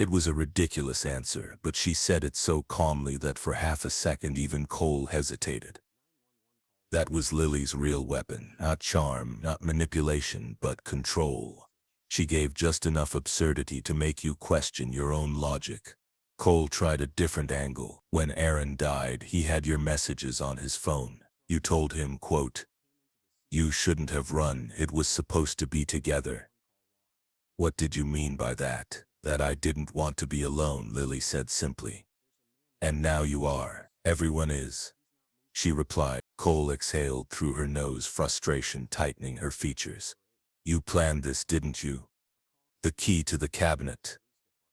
It was a ridiculous answer, but she said it so calmly that for half a second even Cole hesitated. That was Lily's real weapon, not charm, not manipulation, but control. She gave just enough absurdity to make you question your own logic. Cole tried a different angle. When Aaron died, he had your messages on his phone. You told him, quote, "You shouldn't have run, it was supposed to be together." "What did you mean by that?" "That I didn't want to be alone," Lily said simply. "And now you are. Everyone is," she replied. Cole exhaled through her nose, frustration tightening her features. "You planned this, didn't you? The key to the cabinet.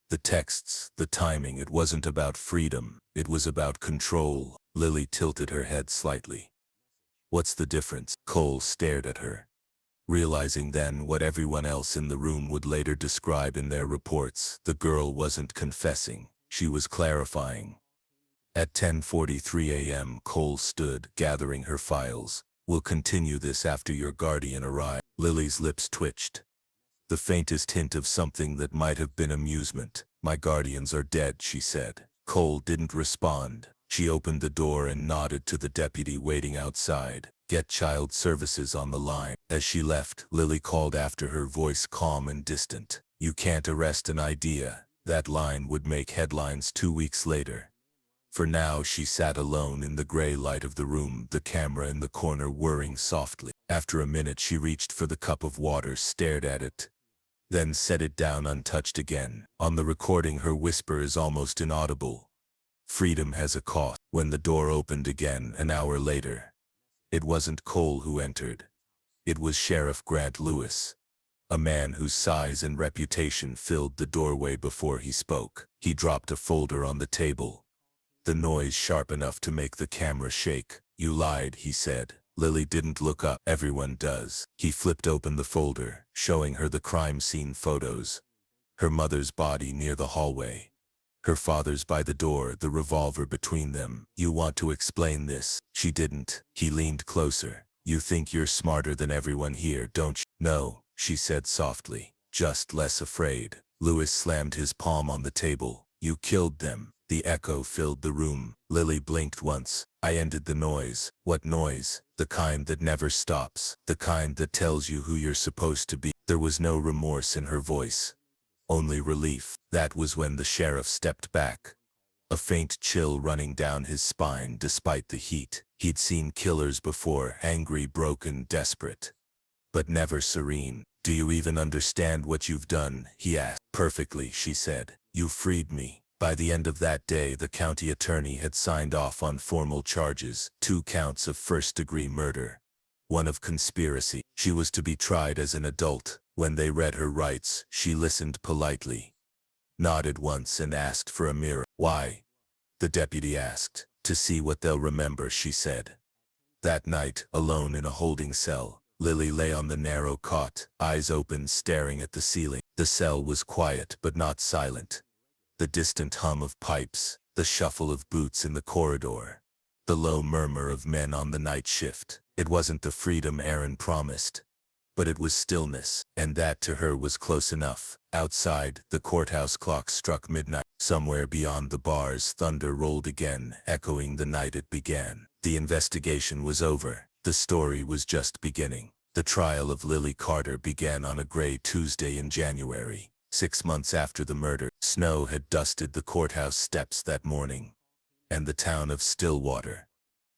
The texts, the timing, it wasn't about freedom, it was about control." Lily tilted her head slightly. "What's the difference?" Cole stared at her, realizing then what everyone else in the room would later describe in their reports. The girl wasn't confessing, she was clarifying. At 10:43 a.m. Cole stood, gathering her files. "We'll continue this after your guardian arrives." Lily's lips twitched. The faintest hint of something that might have been amusement. "My guardians are dead," she said. Cole didn't respond. She opened the door and nodded to the deputy waiting outside. "Get child services on the line." As she left, Lily called after her, voice calm and distant. "You can't arrest an idea." That line would make headlines 2 weeks later. For now she sat alone in the gray light of the room, the camera in the corner whirring softly. After a minute she reached for the cup of water, stared at it, then set it down untouched again. On the recording her whisper is almost inaudible. "Freedom has a cost." When the door opened again an hour later, it wasn't Cole who entered. It was Sheriff Grant Lewis, a man whose size and reputation filled the doorway before he spoke. He dropped a folder on the table, the noise sharp enough to make the camera shake. "You lied," he said. Lily didn't look up. "Everyone does." He flipped open the folder, showing her the crime scene photos. Her mother's body near the hallway, her father's by the door, the revolver between them. "You want to explain this?" She didn't. He leaned closer. "You think you're smarter than everyone here, don't you?" "No," she said softly, "just less afraid." Lewis slammed his palm on the table. "You killed them." The echo filled the room. Lily blinked once. "I ended the noise." "What noise?" "The kind that never stops. The kind that tells you who you're supposed to be." There was no remorse in her voice, only relief. That was when the sheriff stepped back, a faint chill running down his spine despite the heat. He'd seen killers before, angry, broken, desperate, but never serene. "Do you even understand what you've done?" he asked. "Perfectly," she said. "You freed me." By the end of that day the county attorney had signed off on formal charges, 2 counts of first-degree murder, 1 of conspiracy. She was to be tried as an adult. When they read her rights, she listened politely, nodded once and asked for a mirror. "Why?" the deputy asked. "To see what they'll remember," she said. That night, alone in a holding cell, Lily lay on the narrow cot, eyes open, staring at the ceiling. The cell was quiet but not silent. The distant hum of pipes, the shuffle of boots in the corridor, the low murmur of men on the night shift. It wasn't the freedom Aaron promised, but it was stillness, and that to her was close enough. Outside, the courthouse clock struck midnight. Somewhere beyond the bars, thunder rolled again, echoing the night it began. The investigation was over. The story was just beginning. The trial of Lily Carter began on a gray Tuesday in January. 6 months after the murder, snow had dusted the courthouse steps that morning, and the town of Stillwater,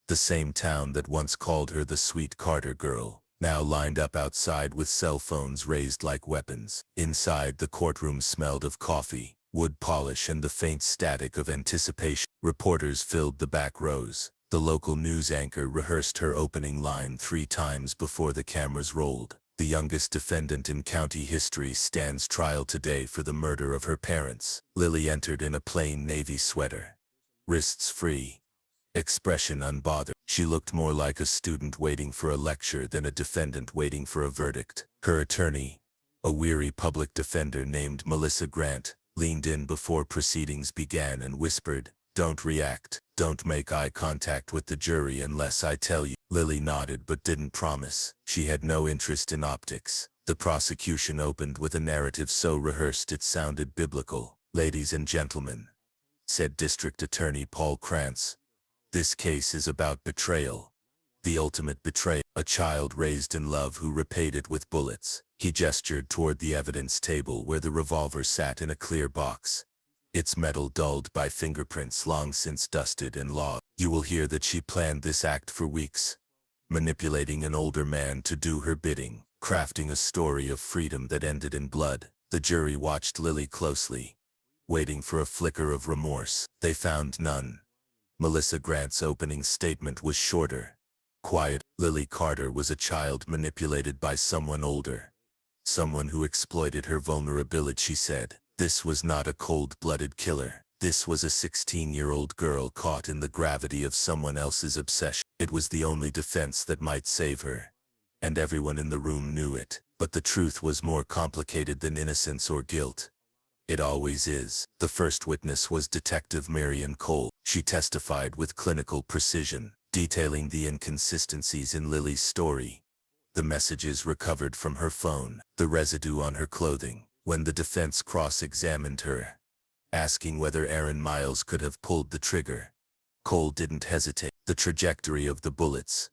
the same town that once called her the sweet Carter girl, now lined up outside with cell phones raised like weapons. Inside, the courtroom smelled of coffee, wood polish, and the faint static of anticipation. Reporters filled the back rows. The local news anchor rehearsed her opening line 3 times before the cameras rolled. "The youngest defendant in county history stands trial today for the murder of her parents." Lily entered in a plain navy sweater, wrists free, expression unbothered. She looked more like a student waiting for a lecture than a defendant waiting for a verdict. Her attorney, a weary public defender named Melissa Grant, leaned in before proceedings began and whispered, "Don't react. Don't make eye contact with the jury unless I tell you." Lily nodded but didn't promise. She had no interest in optics. The prosecution opened with a narrative so rehearsed it sounded biblical. Ladies and gentlemen, said District Attorney Paul Krantz, this case is about betrayal. The ultimate betrayal. A child raised in love who repaid it with bullets. He gestured toward the evidence table where the revolver sat in a clear box, its metal dulled by fingerprints long since dusted and logged. You will hear that she planned this act for weeks, manipulating an older man to do her bidding, crafting a story of freedom that ended in blood. The jury watched Lily closely, waiting for a flicker of remorse. They found none. Melissa Grant's opening statement was shorter, quiet. Lily Carter was a child manipulated by someone older, someone who exploited her vulnerability, she said. This was not a cold-blooded killer. This was a 16-year-old girl caught in the gravity of someone else's obsession. It was the only defense that might save her, and everyone in the room knew it. But the truth was more complicated than innocence or guilt. It always is. The first witness was Detective Marion Cole. She testified with clinical precision, detailing the inconsistencies in Lily's story, the messages recovered from her phone, the residue on her clothing. When the defense cross-examined her, asking whether Aaron Miles could have pulled the trigger, Cole didn't hesitate. The trajectory of the bullets,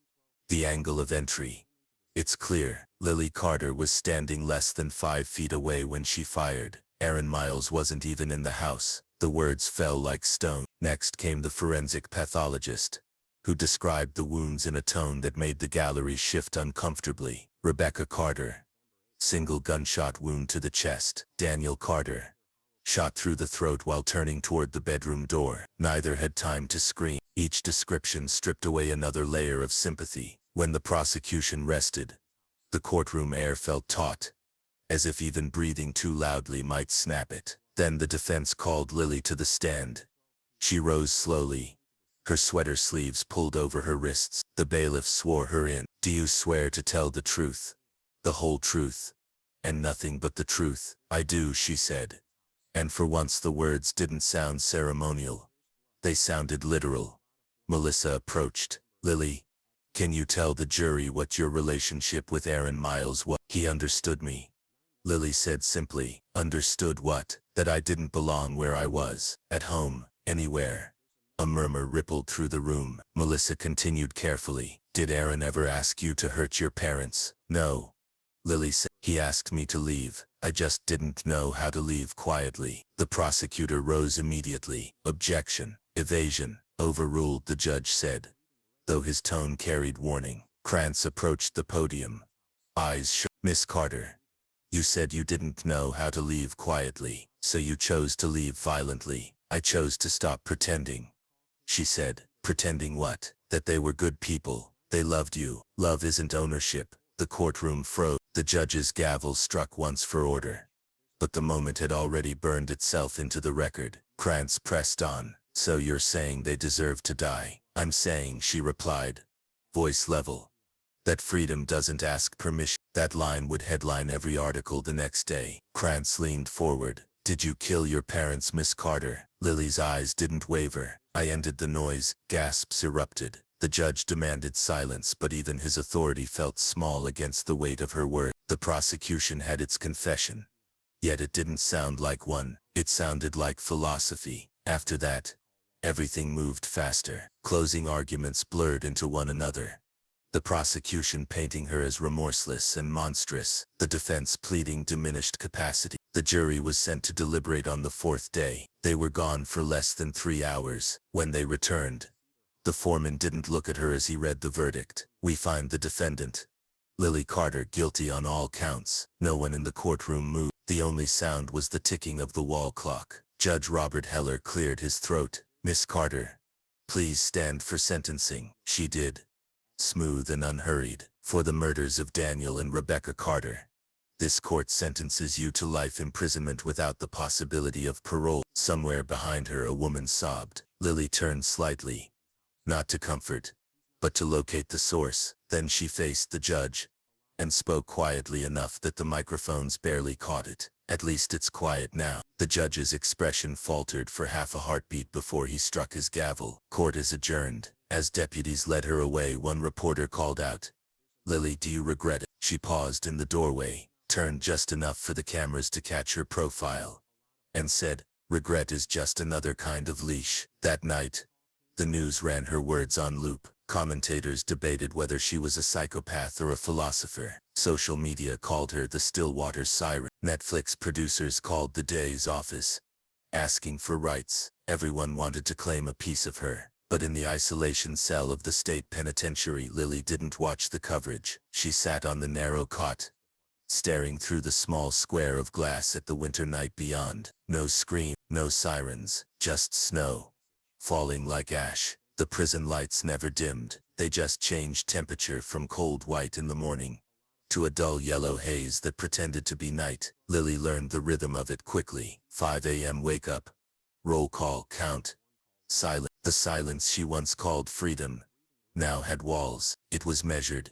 the angle of entry. It's clear. Lily Carter was standing less than 5 feet away when she fired. Aaron Miles wasn't even in the house. The words fell like stone. Next came the forensic pathologist, who described the wounds in a tone that made the gallery shift uncomfortably. Rebecca Carter, single gunshot wound to the chest. Daniel Carter, shot through the throat while turning toward the bedroom door. Neither had time to scream. Each description stripped away another layer of sympathy. When the prosecution rested, the courtroom air felt taut, as if even breathing too loudly might snap it. Then the defense called Lily to the stand. She rose slowly, her sweater sleeves pulled over her wrists. The bailiff swore her in. Do you swear to tell the truth, the whole truth, and nothing but the truth? I do, she said. And for once the words didn't sound ceremonial. They sounded literal. Melissa approached. Lily, can you tell the jury what your relationship with Aaron Miles was? He understood me, Lily said simply. Understood what? That I didn't belong where I was, at home, anywhere. A murmur rippled through the room. Melissa continued carefully. Did Aaron ever ask you to hurt your parents? No, Lily said. He asked me to leave. I just didn't know how to leave quietly. The prosecutor rose immediately. Objection. Evasion. Overruled, the judge said, though his tone carried warning. Krantz approached the podium, eyes shut. Miss Carter, you said you didn't know how to leave quietly, so you chose to leave violently. I chose to stop pretending, she said. Pretending what? That they were good people. They loved you. Love isn't ownership. The courtroom froze. The judge's gavel struck once for order, but the moment had already burned itself into the record. Krantz pressed on. So you're saying they deserve to die? I'm saying, she replied, voice level, that freedom doesn't ask permission. That line would headline every article the next day. Krantz leaned forward. Did you kill your parents, Miss Carter? Lily's eyes didn't waver. I ended the noise. Gasps erupted. The judge demanded silence, but even his authority felt small against the weight of her word. The prosecution had its confession, yet it didn't sound like one. It sounded like philosophy. After that, everything moved faster. Closing arguments blurred into one another, the prosecution painting her as remorseless and monstrous, the defense pleading diminished capacity. The jury was sent to deliberate on the 4th day. They were gone for less than 3 hours. When they returned, the foreman didn't look at her as he read the verdict. We find the defendant, Lily Carter, guilty on all counts. No one in the courtroom moved. The only sound was the ticking of the wall clock. Judge Robert Heller cleared his throat. Miss Carter, please stand for sentencing. She did, smooth and unhurried. For the murders of Daniel and Rebecca Carter, this court sentences you to life imprisonment without the possibility of parole. Somewhere behind her a woman sobbed. Lily turned slightly, not to comfort, but to locate the source. Then she faced the judge, and spoke quietly enough that the microphones barely caught it. At least it's quiet now. The judge's expression faltered for half a heartbeat before he struck his gavel. Court is adjourned. As deputies led her away, one reporter called out, Lily, do you regret it? She paused in the doorway, turned just enough for the cameras to catch her profile, and said, Regret is just another kind of leash. That night, the news ran her words on loop. Commentators debated whether she was a psychopath or a philosopher. Social media called her the Stillwater Siren. Netflix producers called the Day's office, asking for rights. Everyone wanted to claim a piece of her. But in the isolation cell of the state penitentiary, Lily didn't watch the coverage. She sat on the narrow cot, staring through the small square of glass at the winter night beyond. No scream, no sirens, just snow, falling like ash. The prison lights never dimmed. They just changed temperature from cold white in the morning to a dull yellow haze that pretended to be night. Lily learned the rhythm of it quickly. 5 a.m. wake up, roll call, count, silence. The silence she once called freedom now had walls. It was measured,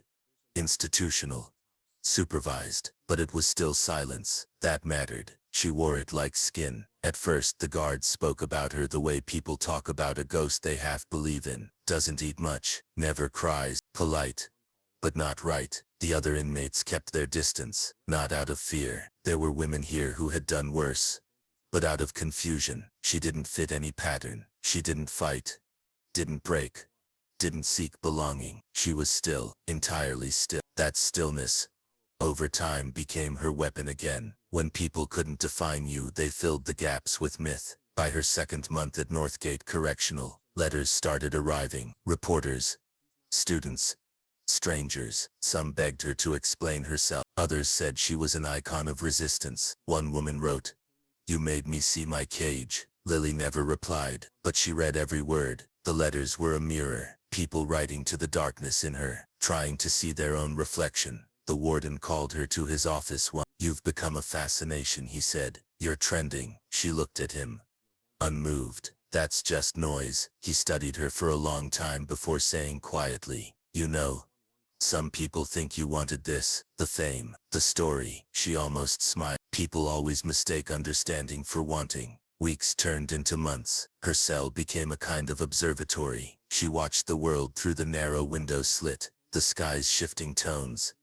institutional, supervised, but it was still silence. That mattered. She wore it like skin. At first the guards spoke about her the way people talk about a ghost they half believe in. Doesn't eat much, never cries, polite, but not right. The other inmates kept their distance, not out of fear. There were women here who had done worse, but out of confusion. She didn't fit any pattern. She didn't fight, didn't break, didn't seek belonging. She was still, entirely still. That stillness, over time, became her weapon again. When people couldn't define you, they filled the gaps with myth. By her second month at Northgate Correctional, letters started arriving. Reporters, students, strangers. Some begged her to explain herself. Others said she was an icon of resistance. One woman wrote, "You made me see my cage." Lily never replied, but she read every word. The letters were a mirror, people writing to the darkness in her, trying to see their own reflection. The warden called her to his office once. "You've become a fascination," he said. "You're trending." She looked at him, unmoved. "That's just noise." He studied her for a long time before saying quietly, "You know, some people think you wanted this, the fame, the story." She almost smiled. People always mistake understanding for wanting. Weeks turned into months. Her cell became a kind of observatory. She watched the world through the narrow window slit, the sky's shifting tones,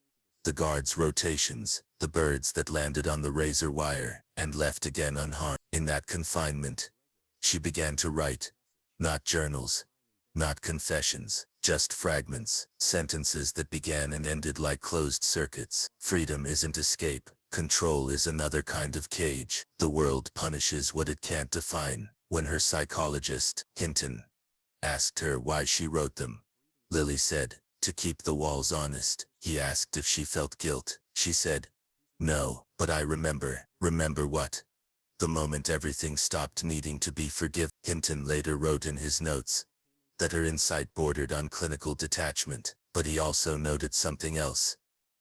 the guards' rotations, the birds that landed on the razor wire and left again unharmed. In that confinement, she began to write. Not journals, not confessions, just fragments, sentences that began and ended like closed circuits. Freedom isn't escape. Control is another kind of cage. The world punishes what it can't define. When her psychologist, Hinton, asked her why she wrote them, Lily said, "To keep the walls honest." He asked if she felt guilt. She said, "No, but I remember." Remember what? The moment everything stopped needing to be forgiven. Hinton later wrote in his notes that her insight bordered on clinical detachment, but he also noted something else.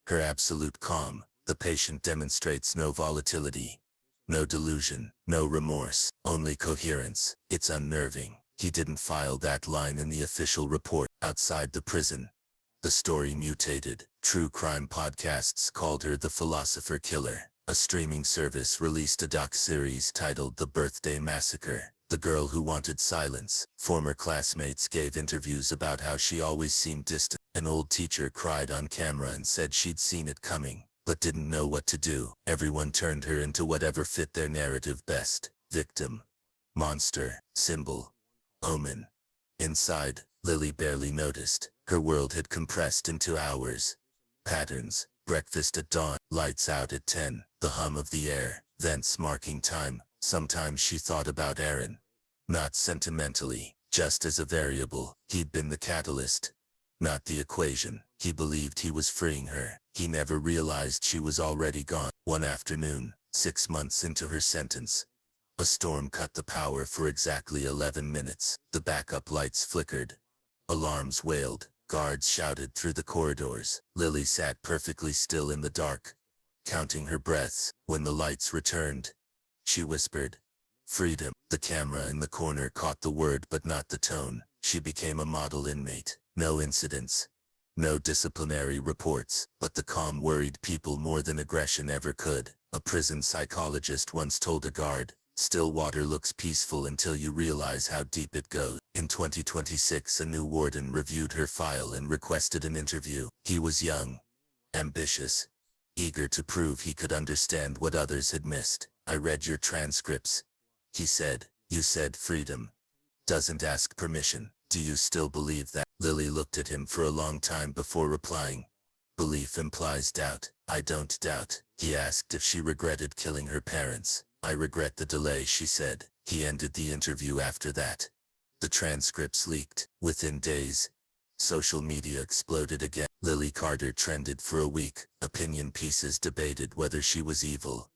Her absolute calm. The patient demonstrates no volatility, no delusion, no remorse, only coherence. It's unnerving. He didn't file that line in the official report. Outside the prison, the story mutated. True crime podcasts called her the philosopher killer. A streaming service released a doc-series titled The Birthday Massacre, the girl who wanted silence. Former classmates gave interviews about how she always seemed distant. An old teacher cried on camera and said she'd seen it coming, but didn't know what to do. Everyone turned her into whatever fit their narrative best. Victim, monster, symbol, omen. Inside, Lily barely noticed. Her world had compressed into hours. Patterns, breakfast at dawn, lights out at 10, the hum of the air, thence marking time. Sometimes she thought about Aaron. Not sentimentally, just as a variable. He'd been the catalyst, not the equation. He believed he was freeing her. He never realized she was already gone. One afternoon, 6 months into her sentence, a storm cut the power for exactly 11 minutes. The backup lights flickered. Alarms wailed. Guards shouted through the corridors. Lily sat perfectly still in the dark, counting her breaths. When the lights returned, she whispered, "Freedom." The camera in the corner caught the word but not the tone. She became a model inmate. No incidents, no disciplinary reports, but the calm worried people more than aggression ever could. A prison psychologist once told a guard, "Stillwater looks peaceful until you realize how deep it goes." In 2026, a new warden reviewed her file and requested an interview. He was young, ambitious, eager to prove he could understand what others had missed. "I read your transcripts," He said, "You said freedom doesn't ask permission. Do you still believe that?" Lily looked at him for a long time before replying. "Belief implies doubt." "I don't doubt." He asked if she regretted killing her parents. "I regret the delay," she said. He ended the interview after that. The transcripts leaked. Within days, social media exploded again. Lily Carter trended for a week. Opinion pieces debated whether she was evil,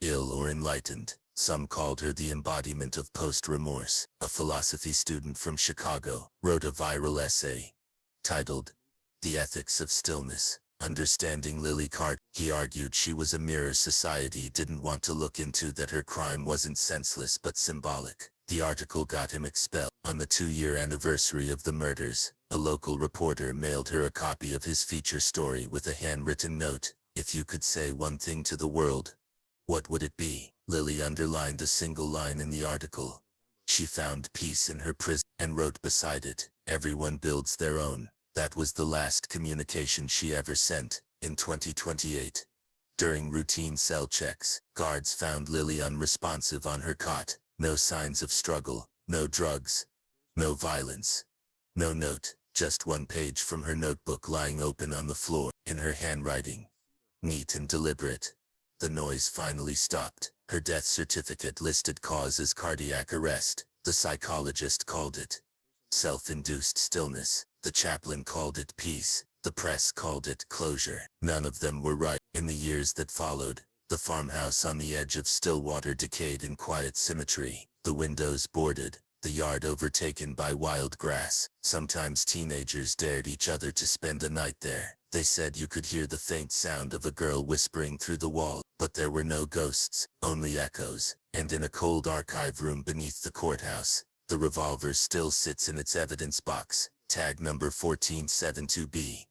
ill, or enlightened. Some called her the embodiment of post-remorse. A philosophy student from Chicago wrote a viral essay titled, "The Ethics of Stillness: Understanding Lily Carter." He argued she was a mirror society didn't want to look into, that her crime wasn't senseless but symbolic. The article got him expelled. On the 2-year anniversary of the murders, a local reporter mailed her a copy of his feature story with a handwritten note. "If you could say one thing to the world, what would it be?" Lily underlined a single line in the article. She found peace in her prison, and wrote beside it, "Everyone builds their own." That was the last communication she ever sent. In 2028, during routine cell checks, guards found Lily unresponsive on her cot. No signs of struggle, no drugs, no violence, no note, just one page from her notebook lying open on the floor, in her handwriting, neat and deliberate. The noise finally stopped. Her death certificate listed cause as cardiac arrest. The psychologist called it self-induced stillness. The chaplain called it peace. The press called it closure. None of them were right. In the years that followed, the farmhouse on the edge of Stillwater decayed in quiet symmetry. The windows boarded, the yard overtaken by wild grass. Sometimes teenagers dared each other to spend a night there. They said you could hear the faint sound of a girl whispering through the wall, but there were no ghosts, only echoes. And in a cold archive room beneath the courthouse, the revolver still sits in its evidence box, tag number 1472B.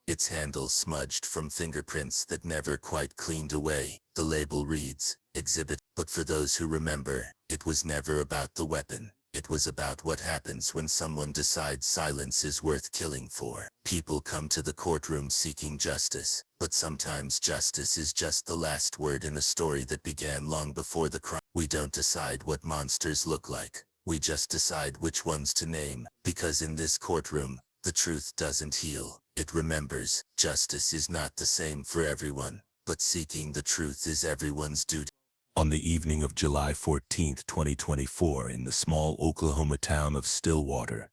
Its handle smudged from fingerprints that never quite cleaned away. The label reads, "Exhibit." But for those who remember, it was never about the weapon. It was about what happens when someone decides silence is worth killing for. People come to the courtroom seeking justice, but sometimes justice is just the last word in a story that began long before the crime. We don't decide what monsters look like. We just decide which ones to name, because in this courtroom, the truth doesn't heal, it remembers. Justice is not the same for everyone, but seeking the truth is everyone's duty. On the evening of July 14, 2024, in the small Oklahoma town of Stillwater,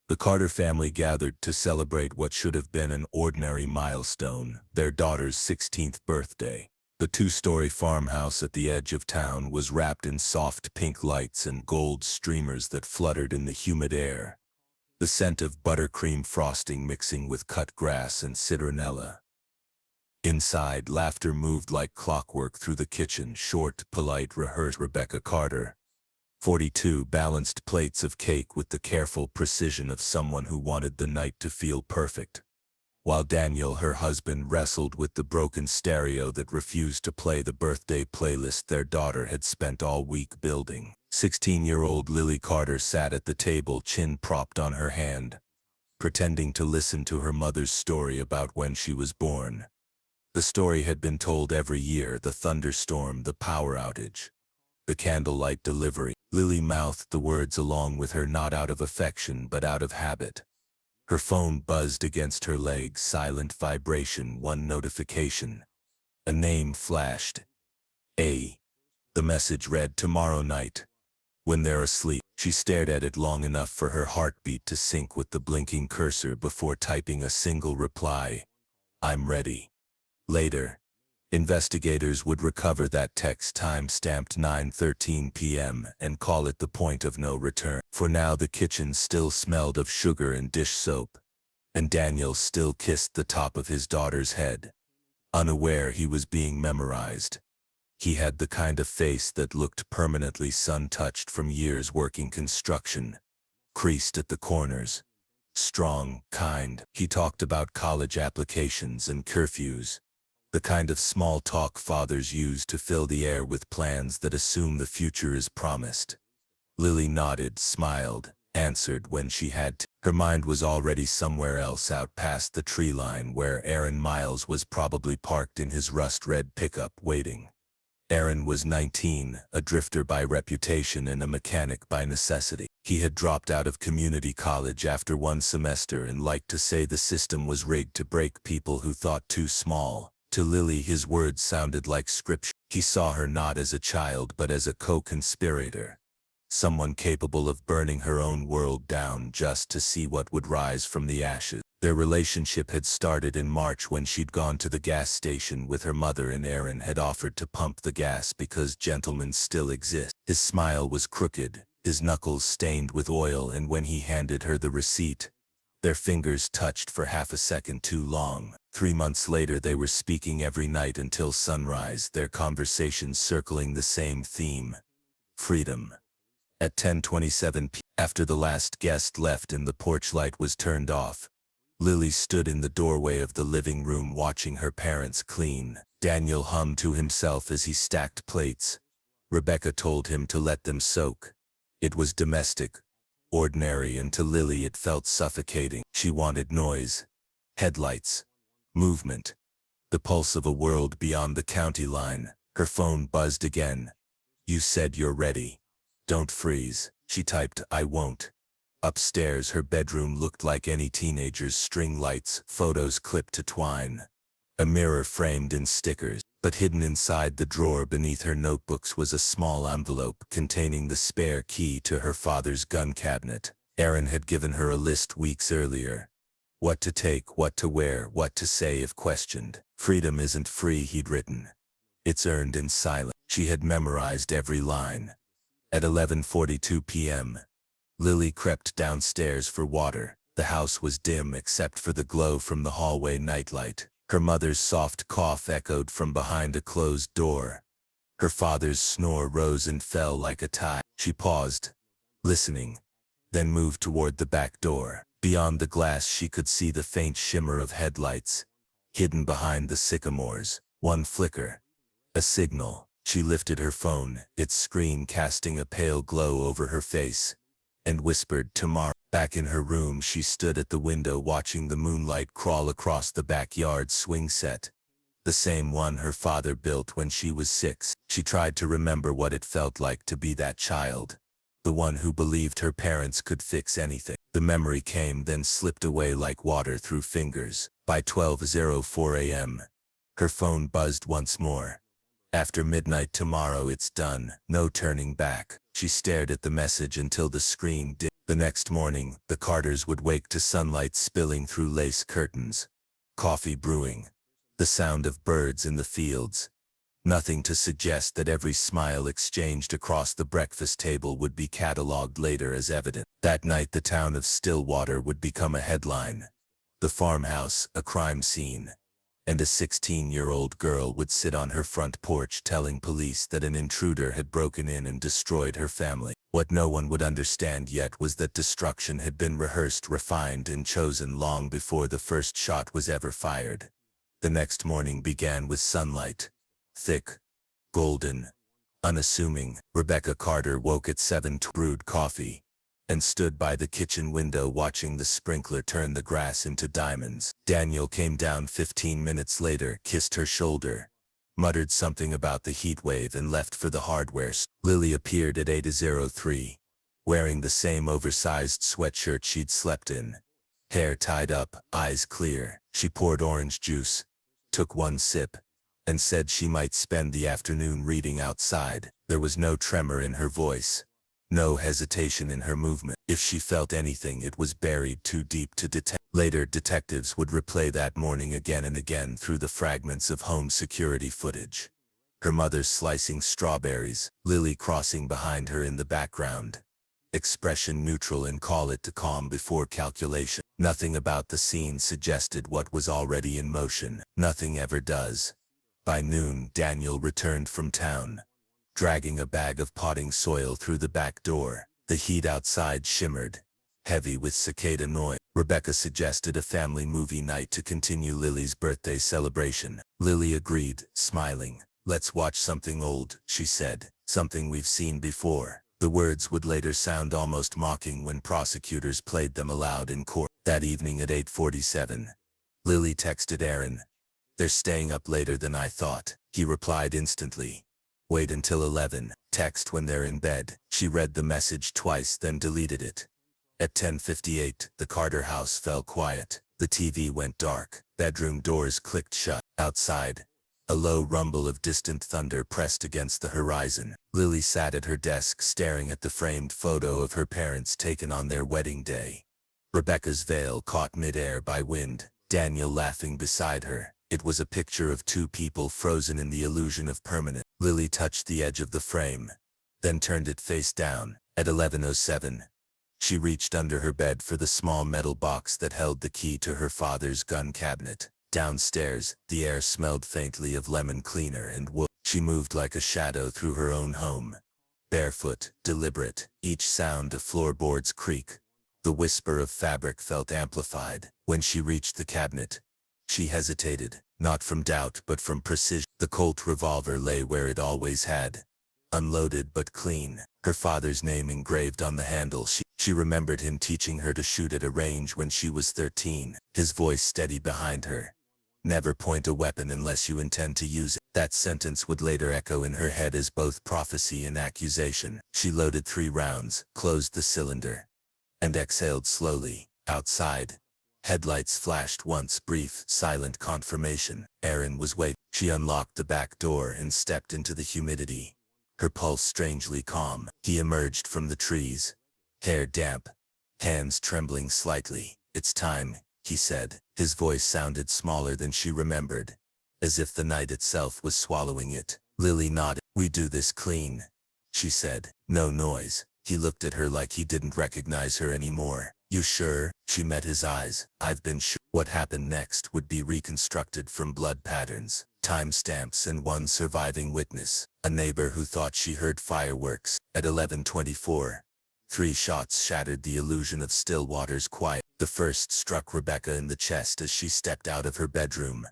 the Carter family gathered to celebrate what should have been an ordinary milestone, their daughter's 16th birthday. The 2-story farmhouse at the edge of town was wrapped in soft pink lights and gold streamers that fluttered in the humid air, the scent of buttercream frosting mixing with cut grass and citronella. Inside, laughter moved like clockwork through the kitchen. Short, polite, rehearsed Rebecca Carter, 42, balanced plates of cake with the careful precision of someone who wanted the night to feel perfect, while Daniel, her husband, wrestled with the broken stereo that refused to play the birthday playlist their daughter had spent all week building. 16-year-old Lily Carter sat at the table, chin propped on her hand, pretending to listen to her mother's story about when she was born. The story had been told every year: the thunderstorm, the power outage, the candlelight delivery. Lily mouthed the words along with her, not out of affection but out of habit. Her phone buzzed against her leg, silent vibration, one notification. A name flashed. The message read, "Tomorrow night, when they're asleep." She stared at it long enough for her heartbeat to sync with the blinking cursor before typing a single reply: "I'm ready." Later, investigators would recover that text, time-stamped 9:13 p.m., and call it the point of no return. For now, the kitchen still smelled of sugar and dish soap, and Daniel still kissed the top of his daughter's head, unaware he was being memorized. He had the kind of face that looked permanently sun-touched from years working construction, creased at the corners, strong, kind. He talked about college applications and curfews, the kind of small talk fathers use to fill the air with plans that assume the future is promised. Lily nodded, smiled, answered when she had to. Her mind was already somewhere else, out past the tree line where Aaron Miles was probably parked in his rust-red pickup waiting. Aaron was 19, a drifter by reputation and a mechanic by necessity. He had dropped out of community college after one semester and liked to say the system was rigged to break people who thought too small. To Lily, his words sounded like scripture. He saw her not as a child but as a co-conspirator. Someone capable of burning her own world down just to see what would rise from the ashes. Their relationship had started in March when she'd gone to the gas station with her mother and Aaron had offered to pump the gas because gentlemen still exist. His smile was crooked, his knuckles stained with oil, and when he handed her the receipt, their fingers touched for half a second too long. 3 months later they were speaking every night until sunrise, their conversations circling the same theme: freedom. At 10:27 p.m., after the last guest left and the porch light was turned off, Lily stood in the doorway of the living room watching her parents clean. Daniel hummed to himself as he stacked plates. Rebecca told him to let them soak. It was domestic, ordinary, and to Lily it felt suffocating. She wanted noise, headlights, movement, the pulse of a world beyond the county line. Her phone buzzed again. "You said you're ready. Don't freeze," she typed. "I won't." Upstairs, her bedroom looked like any teenager's: string lights, photos clipped to twine, a mirror framed in stickers. But hidden inside the drawer beneath her notebooks was a small envelope containing the spare key to her father's gun cabinet. Aaron had given her a list weeks earlier. What to take, what to wear, what to say if questioned. "Freedom isn't free," he'd written. "It's earned in silence." She had memorized every line. At 11:42 p.m., Lily crept downstairs for water. The house was dim except for the glow from the hallway nightlight. Her mother's soft cough echoed from behind a closed door. Her father's snore rose and fell like a tide. She paused, listening, then moved toward the back door. Beyond the glass she could see the faint shimmer of headlights, hidden behind the sycamores. One flicker, a signal. She lifted her phone, its screen casting a pale glow over her face, and whispered, "Tomorrow." Back in her room she stood at the window watching the moonlight crawl across the backyard swing set, the same one her father built when she was 6. She tried to remember what it felt like to be that child, the one who believed her parents could fix anything. The memory came, then slipped away like water through fingers. By 12:04 a.m., her phone buzzed once more. "After midnight tomorrow, it's done. No turning back." She stared at the message until the screen dimmed. The next morning, the Carters would wake to sunlight spilling through lace curtains, coffee brewing, the sound of birds in the fields. Nothing to suggest that every smile exchanged across the breakfast table would be catalogued later as evidence. That night the town of Stillwater would become a headline. The farmhouse, a crime scene, and a 16-year-old girl would sit on her front porch telling police that an intruder had broken in and destroyed her family. What no one would understand yet was that destruction had been rehearsed, refined, and chosen long before the first shot was ever fired. The next morning began with sunlight, thick, golden, unassuming. Rebecca Carter woke at 7 to brewed coffee, and stood by the kitchen window watching the sprinkler turn the grass into diamonds. Daniel came down 15 minutes later, kissed her shoulder, muttered something about the heat wave, and left for the hardware store. Lily appeared at 8:03, wearing the same oversized sweatshirt she'd slept in. Hair tied up, eyes clear. She poured orange juice, took one sip, and said she might spend the afternoon reading outside. There was no tremor in her voice, no hesitation in her movement. If she felt anything, it was buried too deep to detect. Later, detectives would replay that morning again and again through the fragments of home security footage. Her mother slicing strawberries, Lily crossing behind her in the background, expression neutral and call it to calm before calculation. Nothing about the scene suggested what was already in motion. Nothing ever does. By noon, Daniel returned from town, dragging a bag of potting soil through the back door. The heat outside shimmered, heavy with cicada noise. Rebecca suggested a family movie night to continue Lily's birthday celebration. Lily agreed, smiling. "Let's watch something old," she said, "something we've seen before." The words would later sound almost mocking when prosecutors played them aloud in court. That evening at 8:47, Lily texted Aaron, "They're staying up later than I thought." He replied instantly, Wait until 11. Text when they're in bed. She read the message twice, then deleted it. At 10:58, the Carter house fell quiet. The TV went dark. Bedroom doors clicked shut. Outside, a low rumble of distant thunder pressed against the horizon. Lily sat at her desk staring at the framed photo of her parents taken on their wedding day. Rebecca's veil caught midair by wind, Daniel laughing beside her. It was a picture of two people frozen in the illusion of permanence. Lily touched the edge of the frame, then turned it face down. At 11:07, she reached under her bed for the small metal box that held the key to her father's gun cabinet. Downstairs, the air smelled faintly of lemon cleaner and wood. She moved like a shadow through her own home. Barefoot, deliberate, each sound a floorboard's creak. The whisper of fabric felt amplified. When she reached the cabinet, she hesitated, not from doubt but from precision. The Colt revolver lay where it always had, unloaded but clean, her father's name engraved on the handle. She remembered him teaching her to shoot at a range when she was 13, his voice steady behind her. Never point a weapon unless you intend to use it. That sentence would later echo in her head as both prophecy and accusation. She loaded 3 rounds, closed the cylinder, and exhaled slowly. Outside, headlights flashed once, brief, silent confirmation. Aaron was waiting. She unlocked the back door and stepped into the humidity, her pulse strangely calm. He emerged from the trees, hair damp, hands trembling slightly. "It's time," he said. His voice sounded smaller than she remembered, as if the night itself was swallowing it. Lily nodded. "We do this clean," she said. No noise. He looked at her like he didn't recognize her anymore. "You sure?" She met his eyes. "I've been sure." What happened next would be reconstructed from blood patterns, timestamps and one surviving witness, a neighbor who thought she heard fireworks. At 11:24, 3 shots shattered the illusion of Stillwater's quiet. The first struck Rebecca in the chest as she stepped out of her bedroom,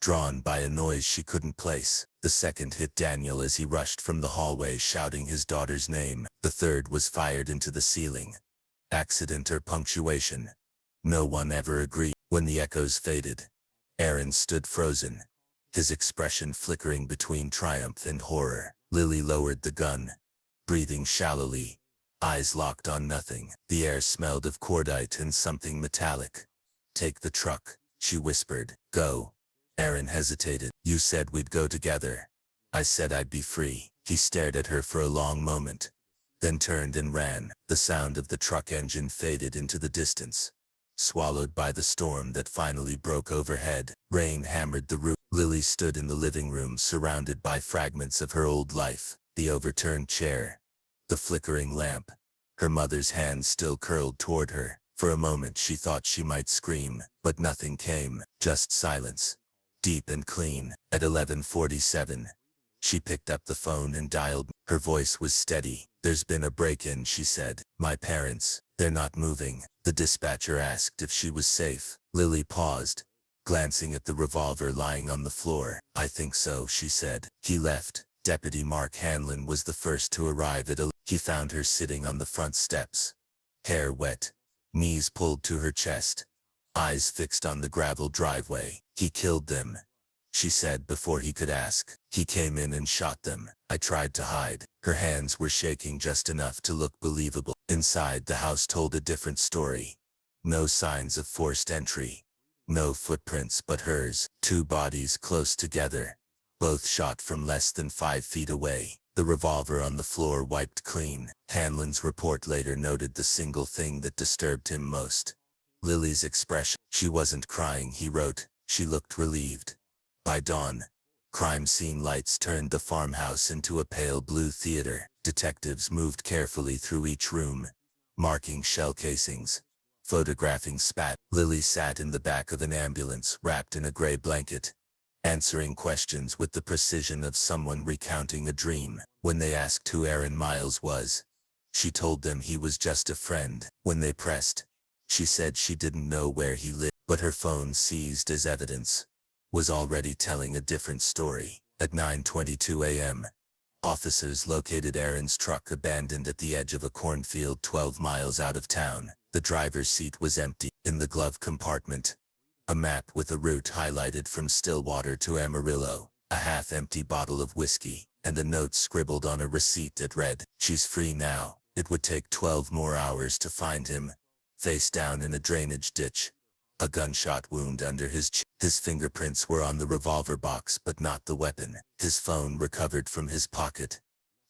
drawn by a noise she couldn't place. The second hit Daniel as he rushed from the hallway shouting his daughter's name. The third was fired into the ceiling. Accident or punctuation? No one ever agreed. When the echoes faded, Aaron stood frozen, his expression flickering between triumph and horror. Lily lowered the gun, breathing shallowly, eyes locked on nothing. The air smelled of cordite and something metallic. "Take the truck," she whispered. "Go." Aaron hesitated. "You said we'd go together." "I said I'd be free." He stared at her for a long moment, then turned and ran. The sound of the truck engine faded into the distance, swallowed by the storm that finally broke overhead. Rain hammered the roof. Lily stood in the living room surrounded by fragments of her old life, the overturned chair, the flickering lamp, her mother's hand still curled toward her. For a moment she thought she might scream, but nothing came, just silence, deep and clean. At 11:47, she picked up the phone and dialed. Her voice was steady. "There's been a break-in," she said. "My parents, they're not moving." The dispatcher asked if she was safe. Lily paused, glancing at the revolver lying on the floor. "I think so," she said. He left. Deputy Mark Hanlon was the first to arrive at He found her sitting on the front steps, hair wet, knees pulled to her chest, eyes fixed on the gravel driveway. "He killed them," she said before he could ask. "He came in and shot them. I tried to hide." Her hands were shaking just enough to look believable. Inside, the house told a different story. No signs of forced entry. No footprints but hers. 2 bodies close together, both shot from less than 5 feet away. The revolver on the floor wiped clean. Hanlon's report later noted the single thing that disturbed him most: Lily's expression. "She wasn't crying," he wrote. "She looked relieved." By dawn, crime scene lights turned the farmhouse into a pale blue theater. Detectives moved carefully through each room, marking shell casings, photographing spat. Lily sat in the back of an ambulance wrapped in a gray blanket, answering questions with the precision of someone recounting a dream. When they asked who Aaron Miles was, she told them he was just a friend. When they pressed, she said she didn't know where he lived, but her phone, seized as evidence, was already telling a different story. At 9:22 a.m., officers located Aaron's truck abandoned at the edge of a cornfield 12 miles out of town. The driver's seat was empty. In the glove compartment, a map with a route highlighted from Stillwater to Amarillo, a half-empty bottle of whiskey, and a note scribbled on a receipt that read, "She's free now." It would take 12 more hours to find him, face down in a drainage ditch. A gunshot wound under his chin. His fingerprints were on the revolver box but not the weapon. His phone, recovered from his pocket,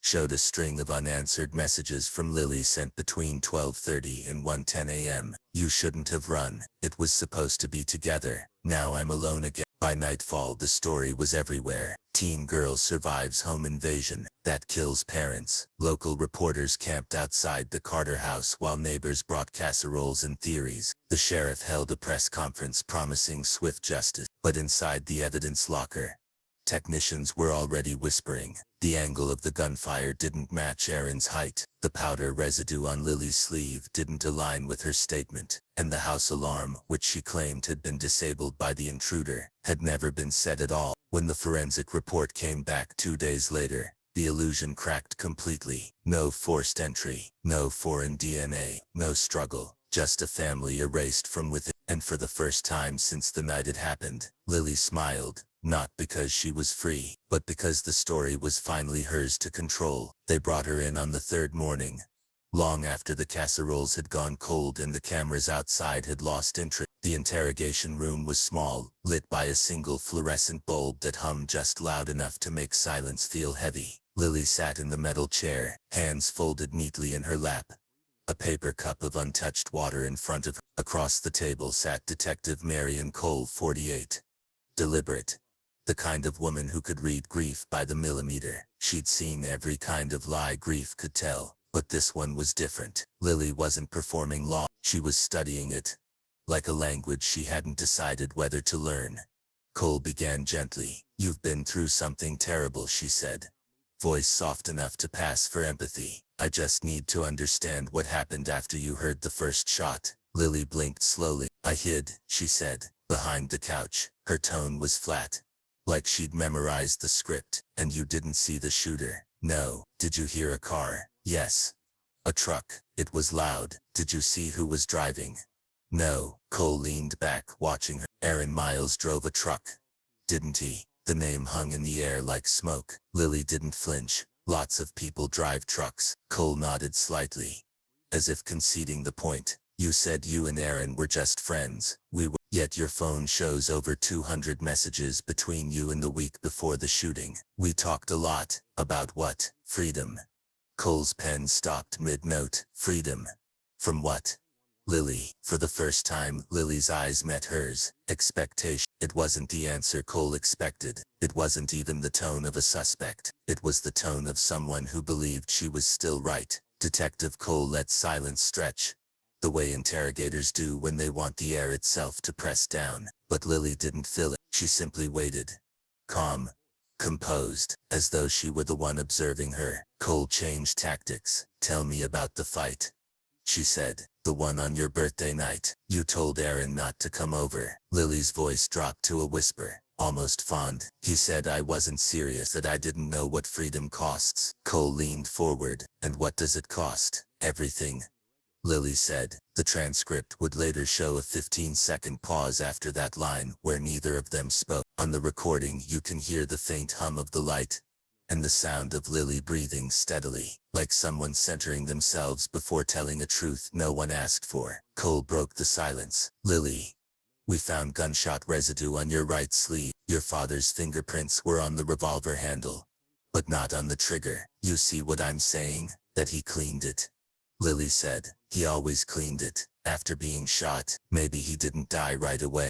showed a string of unanswered messages from Lily sent between 12:30 and 1:10 a.m. "You shouldn't have run. It was supposed to be together. Now I'm alone again." By nightfall, the story was everywhere. Teen girl survives home invasion that kills parents. Local reporters camped outside the Carter house while neighbors brought casseroles and theories. The sheriff held a press conference promising swift justice, but inside the evidence locker, technicians were already whispering. The angle of the gunfire didn't match Aaron's height. The powder residue on Lily's sleeve didn't align with her statement. And the house alarm, which she claimed had been disabled by the intruder, had never been set at all. When the forensic report came back 2 days later, the illusion cracked completely. No forced entry, no foreign DNA, no struggle, just a family erased from within. And for the first time since the night it happened, Lily smiled. Not because she was free, but because the story was finally hers to control. They brought her in on the third morning, long after the casseroles had gone cold and the cameras outside had lost interest. The interrogation room was small, lit by a single fluorescent bulb that hummed just loud enough to make silence feel heavy. Lily sat in the metal chair, hands folded neatly in her lap, a paper cup of untouched water in front of her. Across the table sat Detective Marion Cole, 48. Deliberate. The kind of woman who could read grief by the millimeter. She'd seen every kind of lie grief could tell, but this one was different. Lily wasn't performing law, she was studying it, like a language she hadn't decided whether to learn. Cole began gently. "You've been through something terrible," she said, voice soft enough to pass for empathy. "I just need to understand what happened after you heard the first shot." Lily blinked slowly. "I hid," she said, behind the couch. Her tone was flat, like she'd memorized the script. "And you didn't see the shooter?" "No." "Did you hear a car?" "Yes." "A truck?" "It was loud." "Did you see who was driving?" "No." Cole leaned back, watching her. "Aaron Miles drove a truck, didn't he?" The name hung in the air like smoke. Lily didn't flinch. "Lots of people drive trucks." Cole nodded slightly, as if conceding the point. "You said you and Aaron were just friends." "We were." "Yet your phone shows over 200 messages between you and the week before the shooting." "We talked a lot." "About what?" "Freedom." Cole's pen stopped mid-note. "Freedom? From what?" "Lily." For the first time, Lily's eyes met hers. Expectation. It wasn't the answer Cole expected. It wasn't even the tone of a suspect. It was the tone of someone who believed she was still right. Detective Cole let silence stretch, the way interrogators do when they want the air itself to press down. But Lily didn't fill it. She simply waited. Calm. Composed, as though she were the one observing her. Cole changed tactics. "Tell me about the fight," she said. "The one on your birthday night. You told Aaron not to come over." Lily's voice dropped to a whisper, almost fond. "He said I wasn't serious, that I didn't know what freedom costs." Cole leaned forward. "And what does it cost?" "Everything," Lily said. The transcript would later show a 15-second pause after that line, where neither of them spoke. On the recording you can hear the faint hum of the light, and the sound of Lily breathing steadily, like someone centering themselves before telling a truth no one asked for. Cole broke the silence. "Lily, we found gunshot residue on your right sleeve. Your father's fingerprints were on the revolver handle, but not on the trigger. You see what I'm saying? That he cleaned it." Lily said. "He always cleaned it. After being shot. Maybe he didn't die right away."